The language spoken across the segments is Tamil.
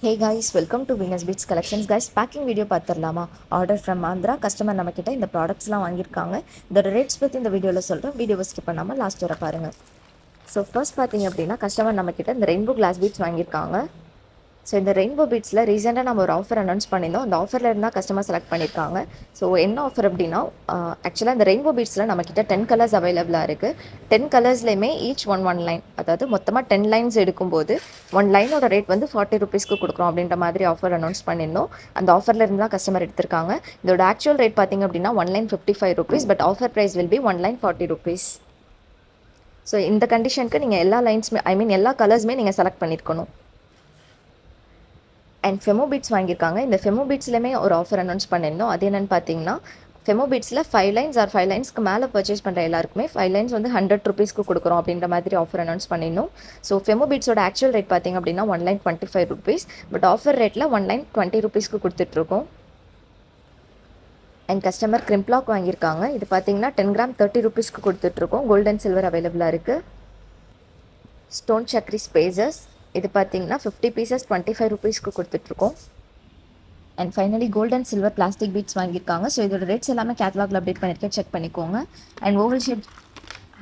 Hey guys, welcome to Venus Beats Collections. Guys, packing video பார்த்துடலாமா? Order from Andhra. கஸ்டமர் நம்மக்கிட்ட இந்த ப்ராடக்ட்ஸ்லாம் வாங்கியிருக்காங்க. இதோட ரேட்ஸ் பற்றி இந்த வீடியோவில் சொல்கிறேன். வீடியோவை ஸ்கிப் பண்ணாமல் லாஸ்ட் வரை பாருங்கள். ஸோ ஃபர்ஸ்ட் பார்த்தீங்க அப்படின்னா கஸ்டமர் நம்மக்கிட்ட இந்த ரெயின்போ கிளாஸ் பீட்ஸ் வாங்கியிருக்காங்க. ஸோ இந்த ரெயின்போ பீட்ஸில் ரீசெண்டாக நம்ம ஒரு ஆஃபர் அனௌன்ஸ் பண்ணியிருந்தோம். அந்த ஆஃபரில் இருந்தால் கஸ்டமர் செலக்ட் பண்ணியிருக்காங்க. ஸோ என்ன ஆஃபர் அப்படின்னா ஆக்சுவலாக இந்த ரெயின்போ பீட்ஸில் நம்மக்கிட்ட 10 கலர்ஸ் அவைலபிளாக இருக்குது. 10 கலர்ஸ்லேயுமே ஈச் ஒன் லைன், அதாவது மொத்தமாக 10 லைன்ஸ் எடுக்கும்போது ஒன் லைனோட ரேட் வந்து 40 ருபீஸ்க்கு கொடுக்குறோம் அப்படின்ற மாதிரி ஆஃபர் அனௌன்ஸ் பண்ணியிருந்தோம். அந்த ஆஃபரில் இருந்து தான் கஸ்டமர் எடுத்திருக்காங்க. இதோட ஆக்சுவல் ரேட் பார்த்திங்க அப்படின்னா one line 55 rupees, but offer price will be one line 40 rupees. So இந்த கண்டிஷனுக்கு நீங்கள் எல்லா லைன்ஸுமே எல்லா கலர்ஸுமே நீங்கள் செலக்ட் பண்ணியிருக்கணும். அண்ட் ஃபெமோ பீட்ஸ் வாங்கியிருக்காங்க. இந்த ஃபெமோ பீட்ஸ்லையுமே ஒரு ஆஃபர் அனௌன்ஸ் பண்ணியிருந்தோம். அது என்னென்னு பார்த்தீங்கன்னா ஃபெமோ பீட்ஸில் 5 லைன்ஸ் ஆர் 5 லைன்ஸ்க்கு மேலே பர்ச்சேஸ் பண்ணுற எல்லாருக்குமே 5 லைன்ஸ் வந்து 100 ருபீஸ்க்கு கொடுக்குறோம் அப்படின்ற மாதிரி ஆஃபர் அனௌன்ஸ் பண்ணியிருந்தோம். ஸோ ஃபெமோ பீட்ஸோட ஆக்சுவல் ரேட் பார்த்திங்க அப்படின்னா one line 25 rupees, but offer ரேட்டில் ஒன் லைன் 20 ருபீஸ்க்கு கொடுத்துட்ருக்கோம். அண்ட் கஸ்டமர் கிரிம்ப்ளாக் வாங்கியிருக்காங்க. இது பார்த்தீங்கன்னா 10 கிராம் 30 ருபீஸ்க்கு கொடுத்துட்ருக்கோம். கோல்ட் அண்ட் சில்வர் அவைலபிளாக இருக்குது. ஸ்டோன் சக்ரி ஸ்பேசஸ் இது பார்த்தீங்கன்னா 50 பீசஸ் 25 ருபீஸ்க்கு கொடுத்துட்ருக்கோம். And finally gold and silver plastic beads வாங்கியிருக்காங்க. ஸோ இதோட ரேட்ஸ் எல்லாமே கேட்லாகில் அப்டேட் பண்ணியிருக்கேன், செக் பண்ணிக்கோங்க. And oval shape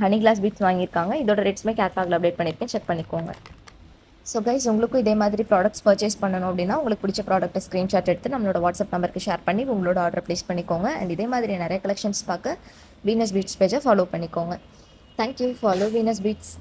honey glass beads வாங்கியிருக்காங்க. இதோட ரேட்ஸுமே கேட்லாகில் அப்டேட் பண்ணியிருக்கேன், செக் பண்ணிக்கோங்க. ஸோ கைஸ், உங்களுக்கும் இதே மாதிரி ப்ராடக்ட்ஸ் பர்ச்சேஸ் பண்ணணும் அப்படின்னா உங்களுக்கு பிடிச்ச ப்ராடக்ட்டை ஸ்க்ரீன்ஷாட் எடுத்து நம்மளோட வாட்ஸ்அப் நம்பருக்கு ஷேர் பண்ணி உங்களோட ஆர்டர் ப்ளேஸ் பண்ணிக்கோங்க. அண்ட் இதே மாதிரி நிறைய கலெக்ஷன்ஸ் பார்க்க வீனஸ் பீட்ஸ் பேஜை ஃபாலோ பண்ணிக்கோங்க. தேங்க்யூ. Follow Venus beads.